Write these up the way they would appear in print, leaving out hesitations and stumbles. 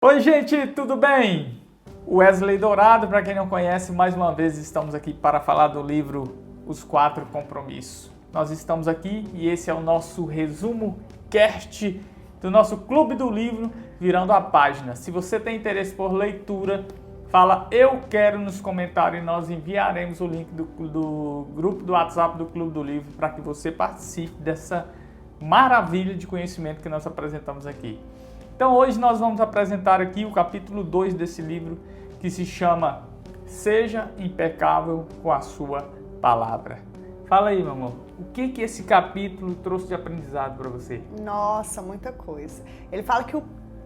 Oi, gente, tudo bem? Wesley Dourado, para quem não conhece, mais uma vez estamos aqui para falar do livro Os Quatro Compromissos. Nós estamos aqui e esse é o nosso resumo cast do nosso Clube do Livro Virando a Página. Se você tem interesse por leitura, fala eu quero nos comentários e nós enviaremos o link do grupo do WhatsApp do Clube do Livro para que você participe dessa maravilha de conhecimento que nós apresentamos aqui. Então hoje nós vamos apresentar aqui o capítulo 2 desse livro, que se chama Seja Impecável com a Sua Palavra. Fala aí, meu amor, o que esse capítulo trouxe de aprendizado para você? Nossa, muita coisa. Ele fala que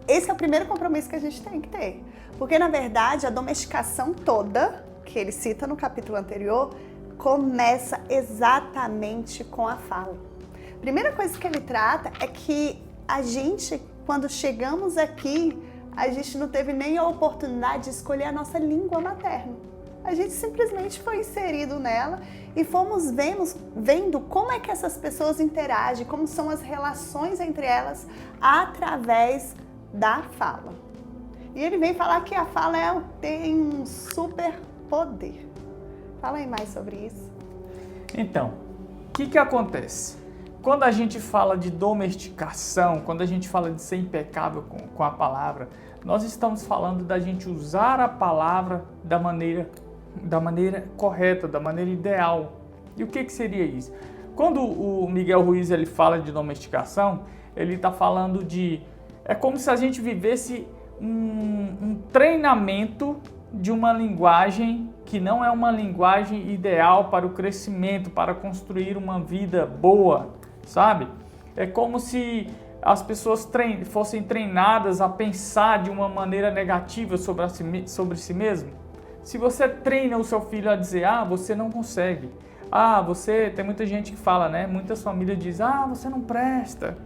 esse é o primeiro compromisso que a gente tem que ter. Porque, na verdade, a domesticação toda, que ele cita no capítulo anterior, começa exatamente com a fala. Primeira coisa que ele trata é que a gente, quando chegamos aqui, a gente não teve nem a oportunidade de escolher a nossa língua materna. A gente simplesmente foi inserido nela e fomos vendo como é que essas pessoas interagem, como são as relações entre elas através da fala. E ele vem falar que a fala tem um super poder. Fala aí mais sobre isso. Então, o que acontece? Quando a gente fala de domesticação, quando a gente fala de ser impecável com a palavra, nós estamos falando da gente usar a palavra da maneira correta, da maneira ideal. E o que seria isso? Quando o Miguel Ruiz ele fala de domesticação, ele está falando de... É como se a gente vivesse um treinamento de uma linguagem que não é uma linguagem ideal para o crescimento, para construir uma vida boa, sabe? É como se as pessoas fossem treinadas a pensar de uma maneira negativa sobre si mesmo. Se você treina o seu filho a dizer, você não consegue. Tem muita gente que fala, né? Muitas famílias dizem, você não presta.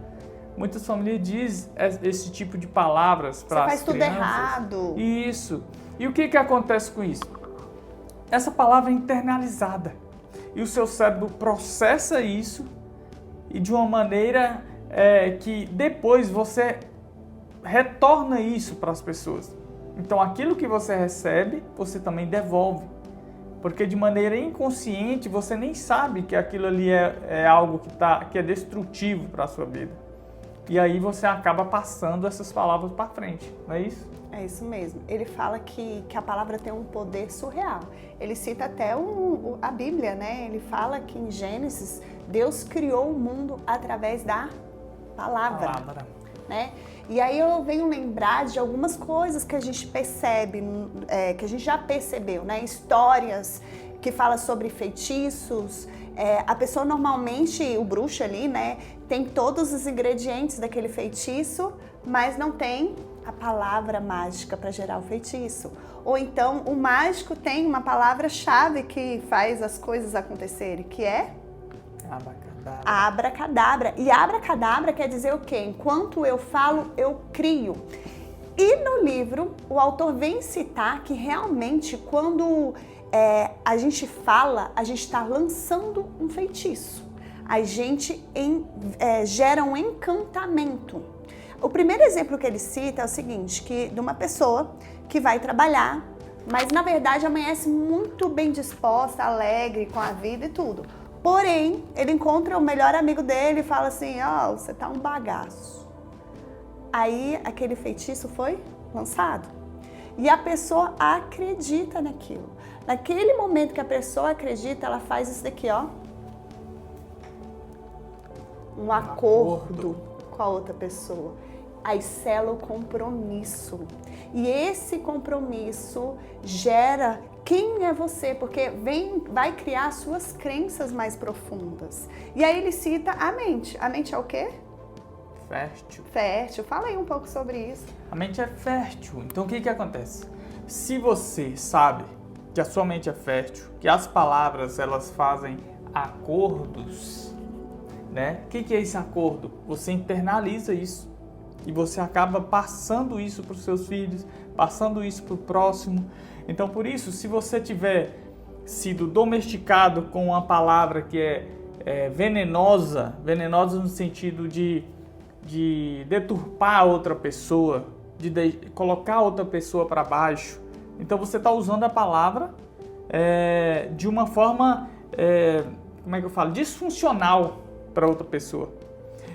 Muitas famílias dizem esse tipo de palavras para as crianças. Você faz tudo errado. Isso. E o que acontece com isso? Essa palavra é internalizada. E o seu cérebro processa isso e de uma maneira que depois você retorna isso para as pessoas. Então aquilo que você recebe, você também devolve. Porque de maneira inconsciente você nem sabe que aquilo ali é algo que é destrutivo para a sua vida. E aí você acaba passando essas palavras para frente, não é isso? É isso mesmo. Ele fala que a palavra tem um poder surreal. Ele cita até a Bíblia, né? Ele fala que em Gênesis, Deus criou o mundo através da palavra. Né? E aí eu venho lembrar de algumas coisas que a gente percebe, que a gente já percebeu, né? Histórias que falam sobre feitiços. A pessoa normalmente, o bruxo ali, né? Tem todos os ingredientes daquele feitiço, mas não tem a palavra mágica para gerar o feitiço. Ou então o mágico tem uma palavra-chave que faz as coisas acontecerem, que é Abracadabra. Abracadabra. E abracadabra quer dizer o quê? Enquanto eu falo, eu crio. E no livro, o autor vem citar que realmente quando a gente fala, a gente está lançando um feitiço. A gente gera um encantamento. O primeiro exemplo que ele cita é o seguinte, que de uma pessoa que vai trabalhar, mas na verdade amanhece muito bem disposta, alegre com a vida e tudo. Porém, ele encontra o melhor amigo dele e fala assim, você tá um bagaço. Aí aquele feitiço foi lançado. E a pessoa acredita naquilo. Naquele momento que a pessoa acredita, ela faz isso daqui, um acordo com a outra pessoa. Aí sela o compromisso. E esse compromisso gera quem é você, porque vai criar suas crenças mais profundas. E aí ele cita a mente. A mente é o quê? Fértil. Fértil. Fala aí um pouco sobre isso. A mente é fértil. Então o que acontece? Se você sabe que a sua mente é fértil, que as palavras elas fazem acordos, né? O que é esse acordo? Você internaliza isso e você acaba passando isso para os seus filhos, passando isso para o próximo. Então, por isso, se você tiver sido domesticado com uma palavra que é venenosa no sentido de deturpar outra pessoa, de colocar outra pessoa para baixo. Então você está usando a palavra de uma forma, como é que eu falo, disfuncional para outra pessoa.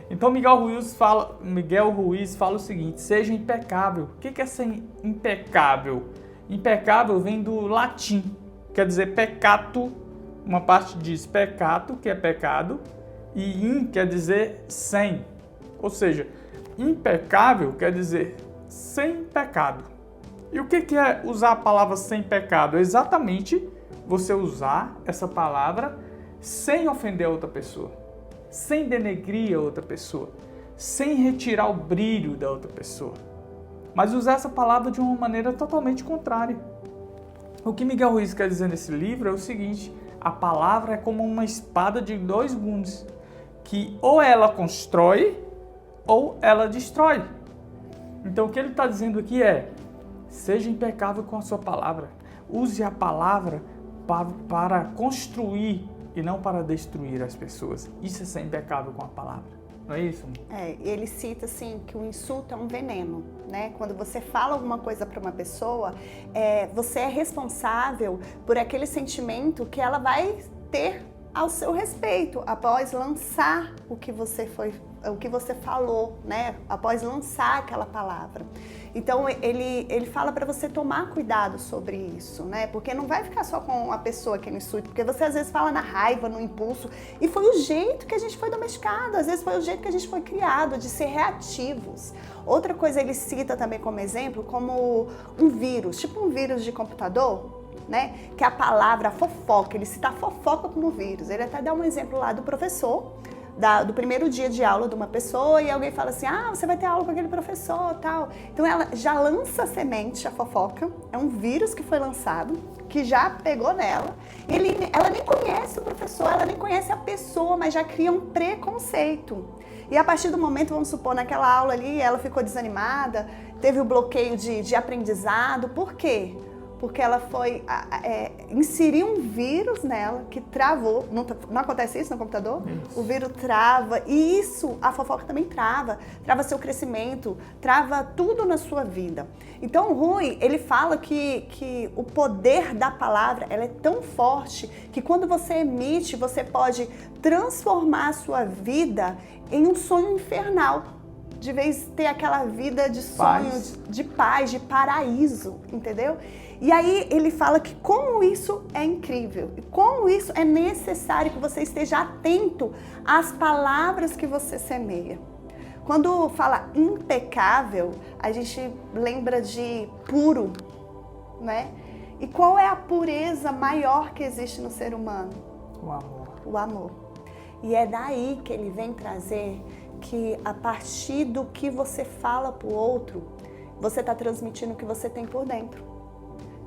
Então Miguel Ruiz fala o seguinte: seja impecável. O que é ser impecável? Impecável vem do latim, quer dizer peccato. Uma parte diz peccato, que é pecado, e in quer dizer sem. Ou seja, impecável quer dizer sem pecado. E o que é usar a palavra sem pecado? É exatamente você usar essa palavra sem ofender a outra pessoa, sem denegrir a outra pessoa, sem retirar o brilho da outra pessoa, mas usar essa palavra de uma maneira totalmente contrária. O que Miguel Ruiz quer dizer nesse livro é o seguinte: a palavra é como uma espada de dois gumes, que ou ela constrói ou ela destrói. Então o que ele está dizendo aqui é: seja impecável com a sua palavra. Use a palavra para construir e não para destruir as pessoas. Isso é ser impecável com a palavra. Não é isso? Ele cita assim que o insulto é um veneno, né? Quando você fala alguma coisa para uma pessoa, você é responsável por aquele sentimento que ela vai ter ao seu respeito após lançar o que você falou, né? Após lançar aquela palavra. Então ele fala para você tomar cuidado sobre isso, né? Porque não vai ficar só com a pessoa que é insulto, porque você às vezes fala na raiva, no impulso, e foi o jeito que a gente foi domesticado, às vezes foi o jeito que a gente foi criado, de ser reativos. Outra coisa ele cita também como exemplo, como um vírus, tipo um vírus de computador, né? Que a palavra fofoca, ele cita a fofoca como vírus. Ele até dá um exemplo lá do professor, do primeiro dia de aula de uma pessoa, e alguém fala assim: você vai ter aula com aquele professor, tal. Então ela já lança a semente, a fofoca, é um vírus que foi lançado, que já pegou nela. Ela nem conhece o professor, ela nem conhece a pessoa, mas já cria um preconceito. E a partir do momento, vamos supor, naquela aula ali, ela ficou desanimada, teve o bloqueio de aprendizado. Por quê? Porque ela foi inserir um vírus nela que travou. Não acontece isso no computador? Isso. O vírus trava, e isso, a fofoca também trava seu crescimento, trava tudo na sua vida. Então o Rui, ele fala que o poder da palavra, ela é tão forte que quando você emite, você pode transformar a sua vida em um sonho infernal. De vez de ter aquela vida de sonho, de paz, de paraíso, entendeu? E aí ele fala que como isso é incrível, e como isso é necessário que você esteja atento às palavras que você semeia. Quando fala impecável, a gente lembra de puro, né? E qual é a pureza maior que existe no ser humano? O amor. O amor. E é daí que ele vem trazer que a partir do que você fala para o outro, você está transmitindo o que você tem por dentro,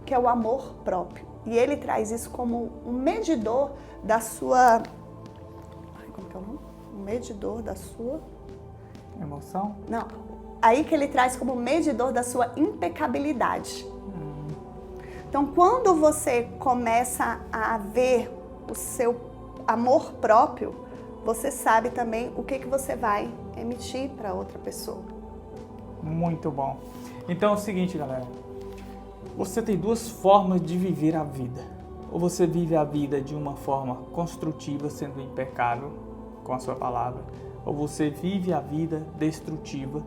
que é o amor próprio. E ele traz isso como um medidor da sua... Como que é o nome? Um medidor da sua... Emoção? Não. Aí que ele traz como medidor da sua impecabilidade. Então, quando você começa a ver o seu amor próprio, você sabe também o que você vai emitir para outra pessoa. Muito bom. Então é o seguinte, galera. Você tem duas formas de viver a vida. Ou você vive a vida de uma forma construtiva, sendo impecável com a sua palavra, ou você vive a vida destrutiva,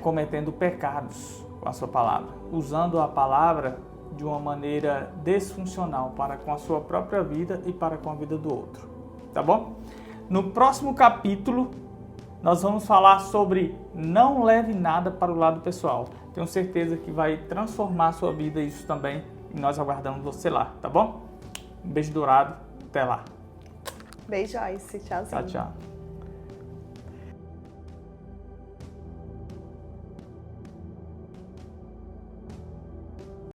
cometendo pecados com a sua palavra, usando a palavra de uma maneira desfuncional para com a sua própria vida e para com a vida do outro. Tá bom? No próximo capítulo, nós vamos falar sobre não leve nada para o lado pessoal. Tenho certeza que vai transformar a sua vida isso também. E nós aguardamos você lá, tá bom? Um beijo dourado. Até lá. Beijo, Joyce. Tchauzinho. Tchau, tchau.